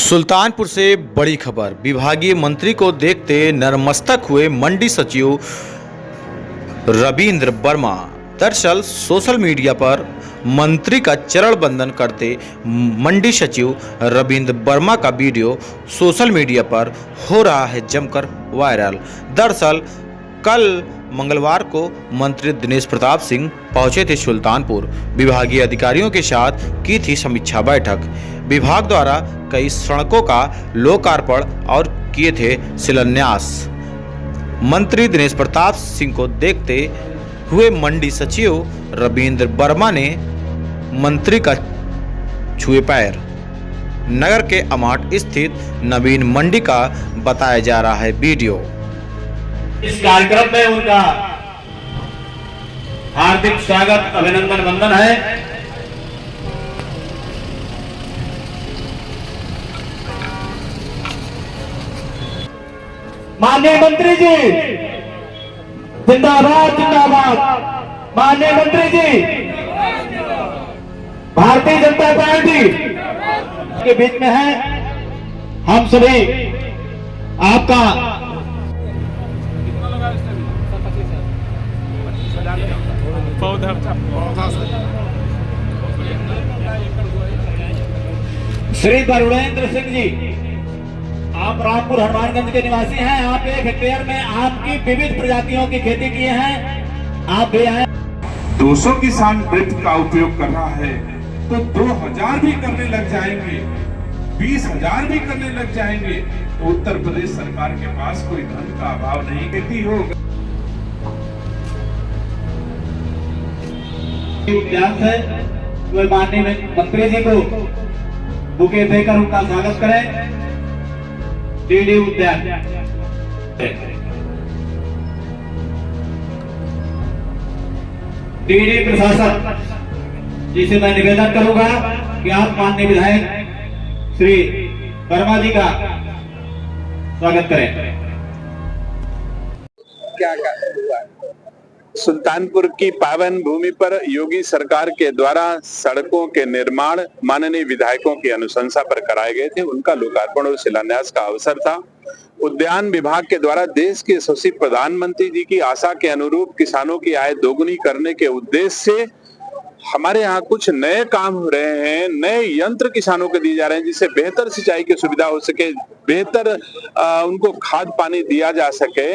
सुल्तानपुर से बड़ी खबर। विभागीय मंत्री को देखते नतमस्तक हुए मंडी सचिव रविंद्र वर्मा। दरअसल सोशल मीडिया पर मंत्री का चरण वंदन करते मंडी सचिव रविंद्र वर्मा का वीडियो सोशल मीडिया पर हो रहा है जमकर वायरल। दरअसल कल मंगलवार को मंत्री दिनेश प्रताप सिंह पहुंचे थे सुल्तानपुर। विभागीय अधिकारियों के साथ की थी समीक्षा बैठक। विभाग द्वारा कई सड़कों का लोकार्पण और किए थे शिलान्यास। मंत्री दिनेश प्रताप सिंह को देखते हुए मंडी सचिव रविंद्र वर्मा ने मंत्री का छुए पैर। नगर के अमाट स्थित नवीन मंडी का बताया जा रहा है वीडियो। इस कार्यक्रम में उनका हार्दिक स्वागत अभिनंदन वंदन है। माननीय मंत्री जी जिंदाबाद जिंदाबाद। माननीय मंत्री जी भारतीय जनता पार्टी के बीच में है। हम सभी आपका श्री वरुणेंद्र सिंह जी, आप रामपुर हनुमानगंज के निवासी हैं। आप 1 हेक्टेयर में आपकी विविध प्रजातियों की खेती किए हैं। आप भी आए। 200 किसान ड्रिप का उपयोग कर रहा है तो 2000 भी करने लग जाएंगे, 20,000 भी करने लग जाएंगे तो उत्तर प्रदेश सरकार के पास कोई धन का अभाव नहीं खेती होगा। उद्यान से माननीय मंत्री जी को बुके देकर उनका स्वागत करें। डीडी उद्यान डीडी प्रशासन जी से मैं निवेदन करूंगा कि आप माननीय विधायक श्री वर्मा जी का स्वागत करें। क्या हुआ? सुल्तानपुर की पावन भूमि पर योगी सरकार के द्वारा सड़कों के निर्माण माननीय विधायकों की अनुशंसा पर कराए गए थे। उनका लोकार्पण और शिलान्यास का अवसर था। उद्यान विभाग के द्वारा देश के यशस्वी प्रधानमंत्री जी की आशा के अनुरूप किसानों की आय दोगुनी करने के उद्देश्य से हमारे यहाँ कुछ नए काम हो रहे हैं। नए यंत्र किसानों को दिए जा रहे हैं जिससे बेहतर सिंचाई की सुविधा हो सके, बेहतर उनको खाद पानी दिया जा सके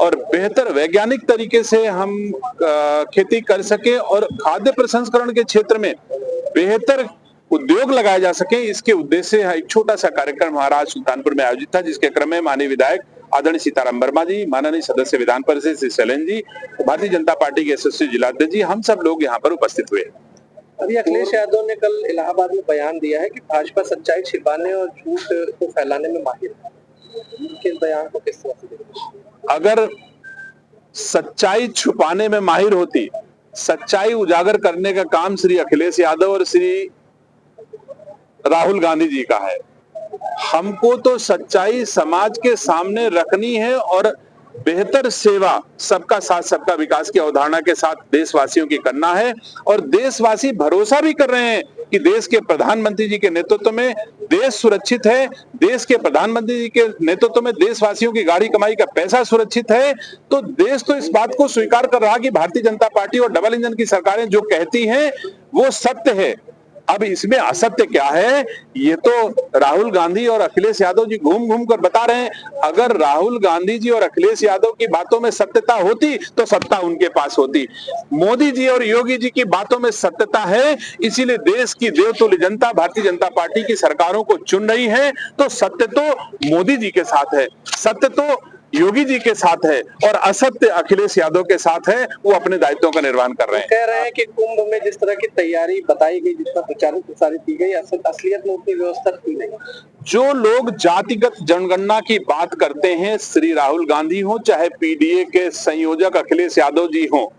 और बेहतर वैज्ञानिक तरीके से हम खेती कर सके और खाद्य प्रसंस्करण के क्षेत्र में बेहतर उद्योग लगाए जा सके। इसके उद्देश्य से एक छोटा सा कार्यक्रम हमारा आज सुल्तानपुर में आयोजित था, जिसके क्रम में माननीय विधायक आदरणीय सीताराम वर्मा जी, माननीय सदस्य विधान परिषद श्री शैलेंद्र जी, भारतीय जनता पार्टी के यशस्वी जिलाध्यक्ष जी, हम सब लोग यहाँ पर उपस्थित हुए। अभी अखिलेश यादव ने कल इलाहाबाद में बयान दिया है कि भाजपा सच्चाई छिपाने और झूठ को फैलाने में माहिर है। इनके बयान को किस तरह से देखते हैं? अगर सच्चाई छुपाने में माहिर होती, सच्चाई उजागर करने का काम श्री अखिलेश यादव और श्री राहुल गांधी जी का है। हमको तो सच्चाई समाज के सामने रखनी है और बेहतर सेवा, सबका साथ सबका विकास की अवधारणा के साथ देशवासियों की करना है। और देशवासी भरोसा भी कर रहे हैं कि देश के प्रधानमंत्री जी के नेतृत्व में देश सुरक्षित है। देश के प्रधानमंत्री जी के नेतृत्व में देशवासियों की गाड़ी कमाई का पैसा सुरक्षित है। तो देश तो इस बात को स्वीकार कर रहा कि भारतीय जनता पार्टी और डबल इंजन की सरकारें जो कहती हैं वो सत्य है। अब इसमें असत्य क्या है, ये तो राहुल गांधी और अखिलेश यादव जी घूम घूम कर बता रहे हैं। अगर राहुल गांधी जी और अखिलेश यादव की बातों में सत्यता होती तो सत्ता उनके पास होती। मोदी जी और योगी जी की बातों में सत्यता है, इसीलिए देश की देवतुल्य जनता भारतीय जनता पार्टी की सरकारों को चुन रही है। तो सत्य तो मोदी जी के साथ है, सत्य तो योगी जी के साथ है और असत्य अखिलेश यादव के साथ है। वो अपने दायित्वों का निर्वहन कर रहे हैं। कह रहे हैं कि कुंभ में जिस तरह की तैयारी बताई गई, जितना प्रचारित प्रसारित की गई, असलियत में उतनी व्यवस्था की नहीं। जो लोग जातिगत जनगणना की बात करते हैं, श्री राहुल गांधी हो चाहे पीडीए के संयोजक अखिलेश यादव जी हो,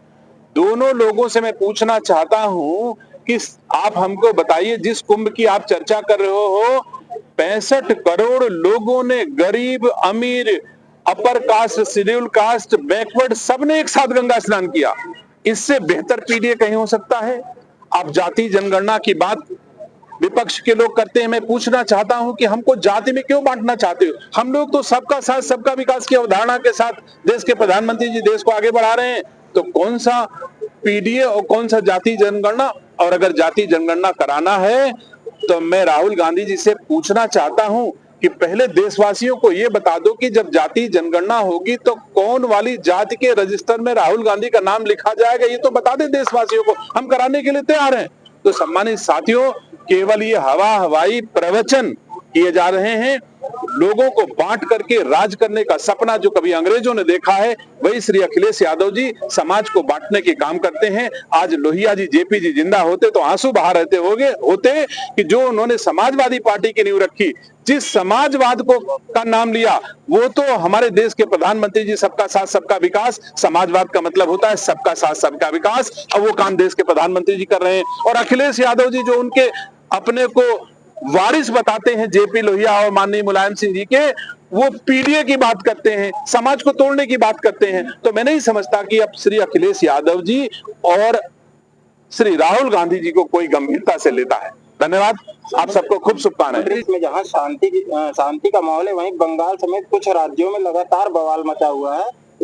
दोनों लोगों से मैं पूछना चाहता हूं कि आप हमको बताइए, जिस कुंभ की आप चर्चा कर रहे हो 65 करोड़ लोगों ने, गरीब अमीर upper caste schedule caste backward सबने एक साथ गंगा स्नान किया। इससे बेहतर पीडीए कहीं हो सकता है? आप जाति जनगणना की बात विपक्ष के लोग करते हैं। मैं पूछना चाहता हूं कि हमको जाति में क्यों बांटना चाहते हो? हम लोग तो सबका साथ सबका विकास की अवधारणा के साथ देश के प्रधानमंत्री जी देश को आगे बढ़ा रहे हैं, तो कौन सा पीडीए और कौन सा जाति जनगणना? और अगर जाति जनगणना कराना है तो मैं राहुल गांधी जी से पूछना चाहता हूं कि पहले देशवासियों को यह बता दो कि जब जाति जनगणना होगी तो कौन वाली जाति के रजिस्टर में राहुल गांधी का नाम लिखा जाएगा, ये तो बता दे देशवासियों को। हम कराने के लिए तैयार हैं। तो सम्मानित साथियों, केवल ये हवाई प्रवचन किए जा रहे हैं। लोगों को बांट करके राज करने का सपना जो कभी अंग्रेजों ने देखा है, वही श्री अखिलेश यादव जी समाज को बांटने के काम करते हैं। आज लोहिया जी, जेपी जी जिंदा होते तो आंसू बहा रहते होते कि जो उन्होंने समाजवादी पार्टी की नींव रखी, जिस समाजवाद को का नाम लिया, वो तो हमारे देश के प्रधानमंत्री जी सबका साथ सबका विकास, समाजवाद का मतलब होता है सबका साथ सबका विकास, और वो काम देश के प्रधानमंत्री जी कर रहे हैं। और अखिलेश यादव जी जो उनके अपने को वारिस बताते हैं जेपी लोहिया और माननीय मुलायम सिंह जी के, वो पीडीए की बात करते हैं, समाज को तोड़ने की बात करते हैं। तो मैं नहीं समझता कि अब श्री अखिलेश यादव जी और श्री राहुल गांधी जी को कोई गंभीरता से लेता है। धन्यवाद, आप सबको खूब शुभकामनाएं। में जहां शांति का माहौल है, वहीं बंगाल समेत कुछ राज्यों में लगातार बवाल मचा हुआ है।